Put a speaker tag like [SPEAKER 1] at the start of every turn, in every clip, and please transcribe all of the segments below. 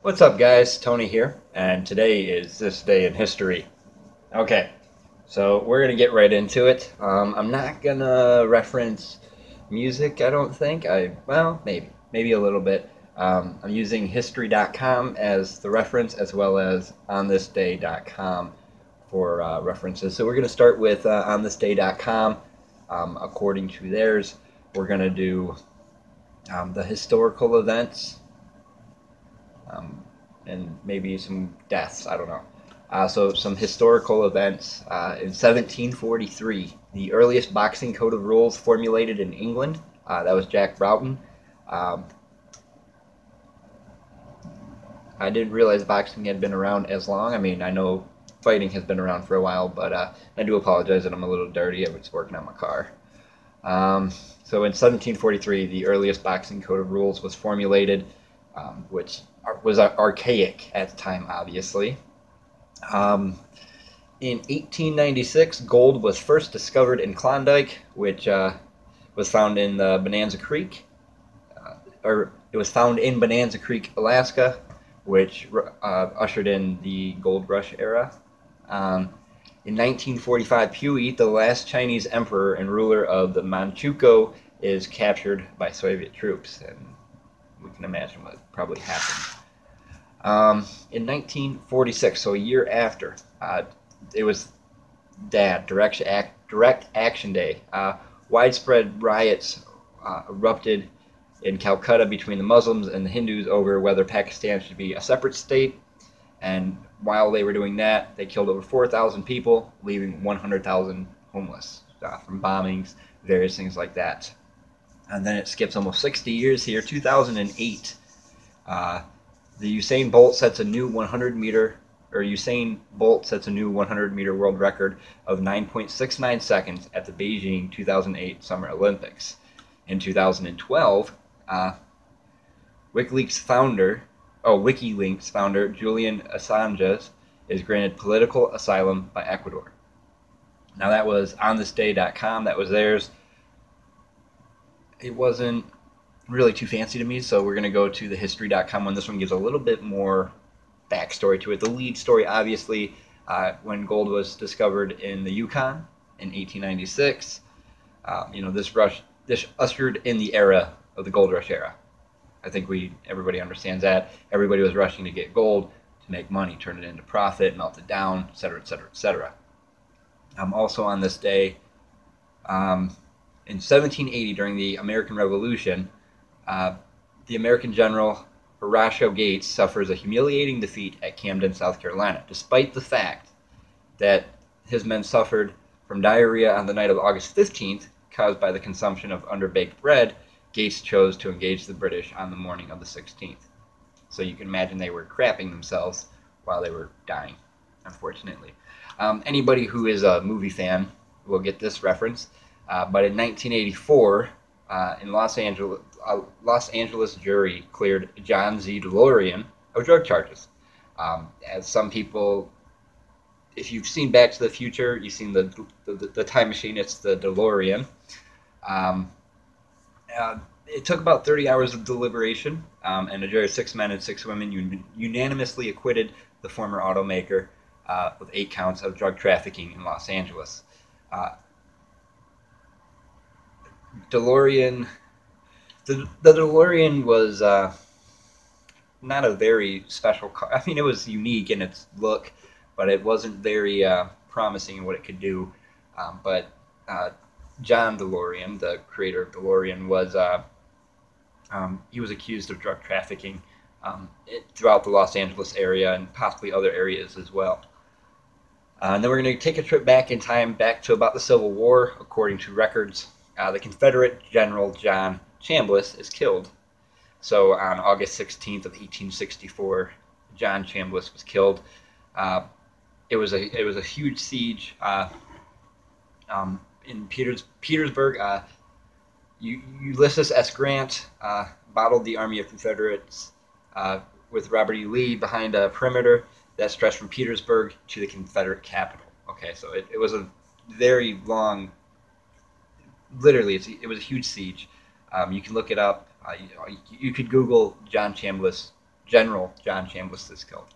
[SPEAKER 1] What's up, guys? Tony here, and today is this day in history. Okay, so we're gonna get right into it. I'm not gonna reference music, I don't think. Well, maybe a little bit. I'm using history.com as the reference, as well as onthisday.com for references. So we're gonna start with onthisday.com. According to theirs, we're gonna do the historical events. Um, and maybe some deaths. I don't know. So some historical events. In 1743, the earliest boxing code of rules formulated in England. That was Jack Broughton. Um, I didn't realize boxing had been around as long. I mean, I know fighting has been around for a while, but I do apologize that I'm a little dirty. I was working on my car. Um, so in 1743, the earliest boxing code of rules was formulated, which was archaic at the time, obviously. Um, in 1896, gold was first discovered in Klondike, which was found in the Bonanza Creek, or it was found in Bonanza Creek, Alaska, which ushered in the gold rush era. In 1945, Puyi, the last Chinese emperor and ruler of the Manchukuo, is captured by Soviet troops, and we can imagine what probably happened. In 1946, so a year after, it was DAD, Direct Action Day. Widespread riots erupted in Calcutta between the Muslims and the Hindus over whether Pakistan should be a separate state. And while they were doing that, they killed over 4,000 people, leaving 100,000 homeless from bombings, various things like that. And then it skips almost 60 years here, 2008. Usain Bolt sets a new 100-meter world record of 9.69 seconds at the Beijing 2008 Summer Olympics. In 2012, WikiLeaks founder Julian Assange is granted political asylum by Ecuador. Now that was onthisday.com. That was theirs. It wasn't really too fancy to me, so we're going to go to the history.com one. This one gives a little bit more backstory to it. The lead story, obviously, when gold was discovered in the Yukon in 1896. This ushered in the era of the gold rush era. I think everybody understands that. Everybody was rushing to get gold to make money, turn it into profit, melt it down, etc., etc., etc. Also on this day, in 1780, during the American Revolution, the American general Horatio Gates suffers a humiliating defeat at Camden, South Carolina. Despite the fact that his men suffered from diarrhea on the night of August 15th, caused by the consumption of underbaked bread, Gates chose to engage the British on the morning of the 16th. So you can imagine they were crapping themselves while they were dying, unfortunately. Anybody who is a movie fan will get this reference. But in 1984, in Los Angeles jury cleared John Z. DeLorean of drug charges. As some people, if you've seen Back to the Future, you've seen the time machine. It's the DeLorean. It took about 30 hours of deliberation, and a jury of 6 men and 6 women unanimously acquitted the former automaker with 8 counts of drug trafficking in Los Angeles. DeLorean. The DeLorean was not a very special car. I mean, it was unique in its look, but it wasn't very promising in what it could do. But John DeLorean, the creator of DeLorean, he was accused of drug trafficking throughout the Los Angeles area and possibly other areas as well. And then we're going to take a trip back in time, back to about the Civil War. According to records, the Confederate General John Chambliss is killed. So on August 16th of 1864, John Chambliss was killed. It was a huge siege in Petersburg. Ulysses S. Grant battled the Army of Confederates with Robert E. Lee behind a perimeter that stretched from Petersburg to the Confederate capital. Okay, so it was a very long. Literally, it was a huge siege. You can look it up. You could Google John Chambliss General John Chambliss is killed.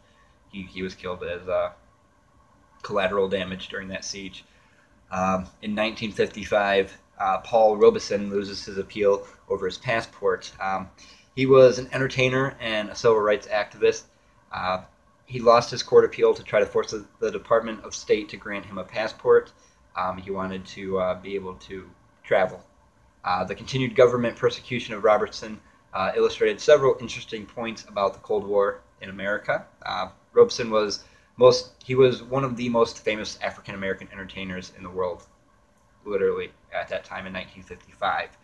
[SPEAKER 1] He was killed as collateral damage during that siege. In 1955, Paul Robeson loses his appeal over his passport. He was an entertainer and a civil rights activist. He lost his court appeal to try to force the Department of State to grant him a passport. He wanted to be able to travel. The continued government persecution of Robertson illustrated several interesting points about the Cold War in America. Robeson was one of the most famous African American entertainers in the world, literally at that time in 1955.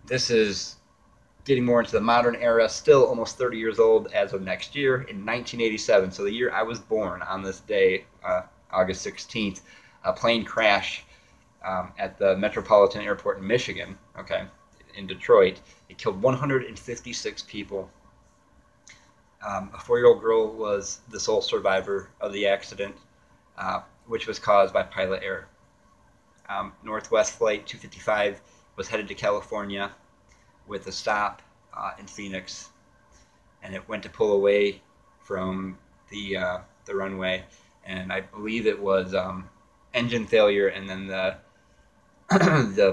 [SPEAKER 1] This is getting more into the modern era, still almost 30 years old as of next year, in 1987. So the year I was born, on this day, August 16th, a plane crash at the Metropolitan Airport in Michigan, in Detroit. It killed 156 people. A 4-year-old girl was the sole survivor of the accident, which was caused by pilot error. Northwest Flight 255 was headed to California with a stop in Phoenix, and it went to pull away from the runway, and I believe it was engine failure, and then the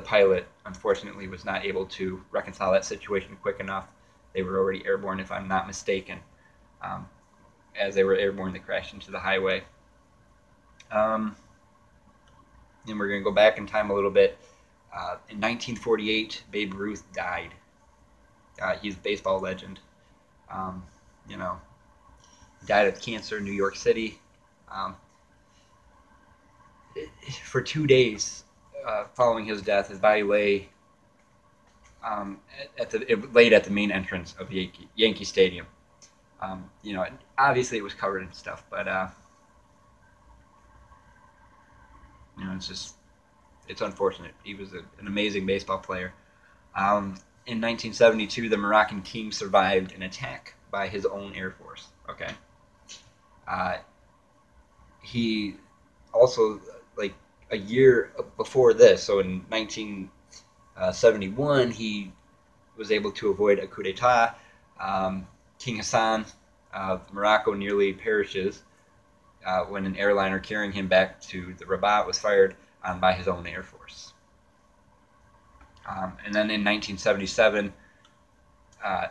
[SPEAKER 1] pilot unfortunately was not able to reconcile that situation quick enough. They were already airborne, if I'm not mistaken. As they were airborne, they crashed into the highway. And we're going to go back in time a little bit. In 1948, Babe Ruth died. He's a baseball legend. He died of cancer in New York City. For 2 days following his death, his body lay laid at the main entrance of Yankee Stadium. Obviously it was covered in stuff, but it's unfortunate. He was an amazing baseball player. In 1972, the Moroccan king survived an attack by his own Air Force. He also, like a year before this, so in 1971, he was able to avoid a coup d'etat. King Hassan of Morocco nearly perishes when an airliner carrying him back to the Rabat was fired on by his own Air Force. And then in 1977,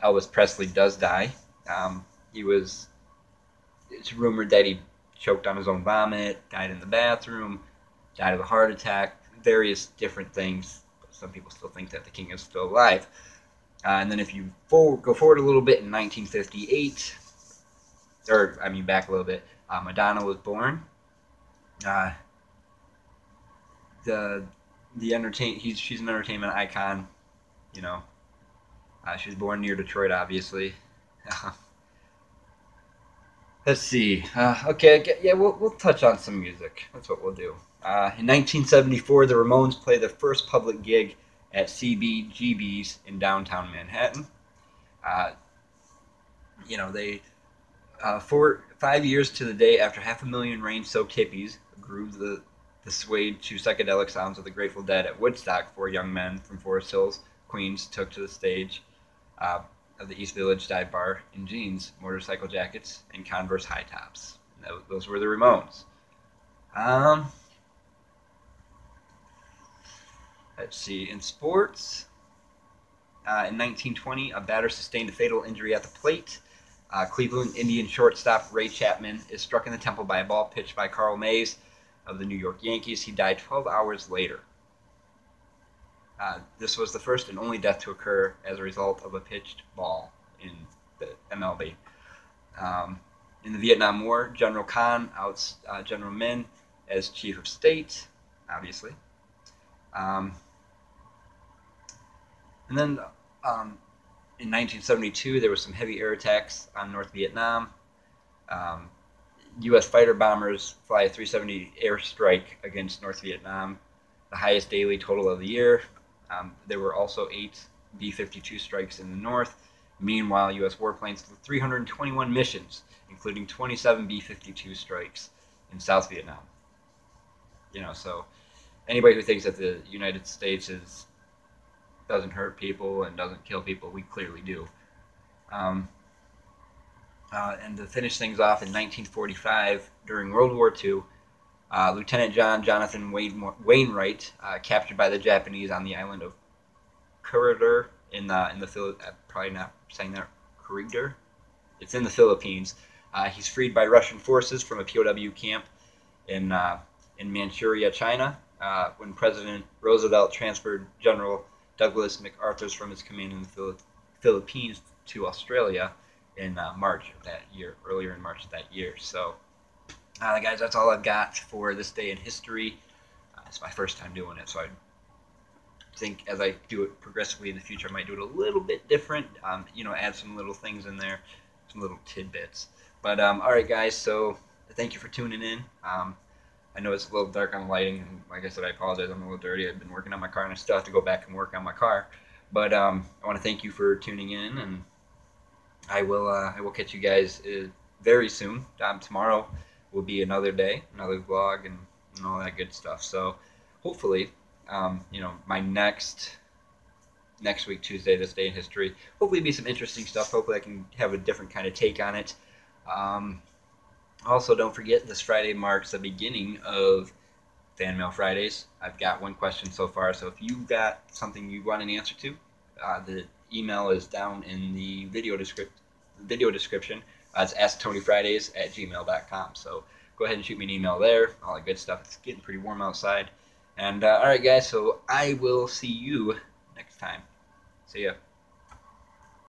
[SPEAKER 1] Elvis Presley does die. It's rumored that he choked on his own vomit, died in the bathroom, died of a heart attack, various different things. Some people still think that the king is still alive. And then if you go forward a little bit, in 1958, back a little bit, Madonna was born. She's an entertainment icon. She was born near Detroit, obviously. Let's see. We'll touch on some music. That's what we'll do. In 1974, the Ramones played their first public gig at CBGB's in downtown Manhattan. They 5 years to the day after 500,000 rain-soaked hippies grooved the swayed to psychedelic sounds of the Grateful Dead at Woodstock, 4 young men from Forest Hills, Queens, took to the stage of the East Village dive bar in jeans, motorcycle jackets, and Converse high tops. Those were the Ramones. Let's see. In sports, in 1920, a batter sustained a fatal injury at the plate. Cleveland Indian shortstop Ray Chapman is struck in the temple by a ball pitched by Carl Mays of the New York Yankees. He died 12 hours later. This was the first and only death to occur as a result of a pitched ball in the MLB. In the Vietnam War, General Khan outs General Min as chief of state, obviously. And then in 1972, there was some heavy air attacks on North Vietnam. U.S. fighter bombers fly a 370 airstrike against North Vietnam, the highest daily total of the year. There were also 8 B-52 strikes in the north. Meanwhile, U.S. warplanes flew 321 missions, including 27 B-52 strikes in South Vietnam. So anybody who thinks that the United States doesn't hurt people and doesn't kill people, we clearly do. And to finish things off, in 1945, during World War II, Lieutenant John Jonathan Wainwright, captured by the Japanese on the island of Kuril in the probably not saying that Kuril. It's in the Philippines. He's freed by Russian forces from a POW camp in Manchuria, China, when President Roosevelt transferred General Douglas MacArthur from his command in the Philippines to Australia in March of that year, earlier in March of that year. So, guys, that's all I've got for this day in history. It's my first time doing it, so I think as I do it progressively in the future, I might do it a little bit different. Add some little things in there, some little tidbits. But all right, guys. So thank you for tuning in. I know it's a little dark on lighting, and like I said, I apologize. I'm a little dirty. I've been working on my car, and I still have to go back and work on my car. But I want to thank you for tuning in, and I will catch you guys very soon. Tomorrow will be another day, another vlog, and all that good stuff. So hopefully, my next week, Tuesday, this day in history, hopefully be some interesting stuff. Hopefully I can have a different kind of take on it. Also, don't forget, this Friday marks the beginning of Fan Mail Fridays. I've got one question so far, so if you've got something you want an answer to, the email is down in the video description. It's asktonyfridays@gmail.com. So go ahead and shoot me an email there. All that good stuff. It's getting pretty warm outside. And all right, guys, so I will see you next time. See ya.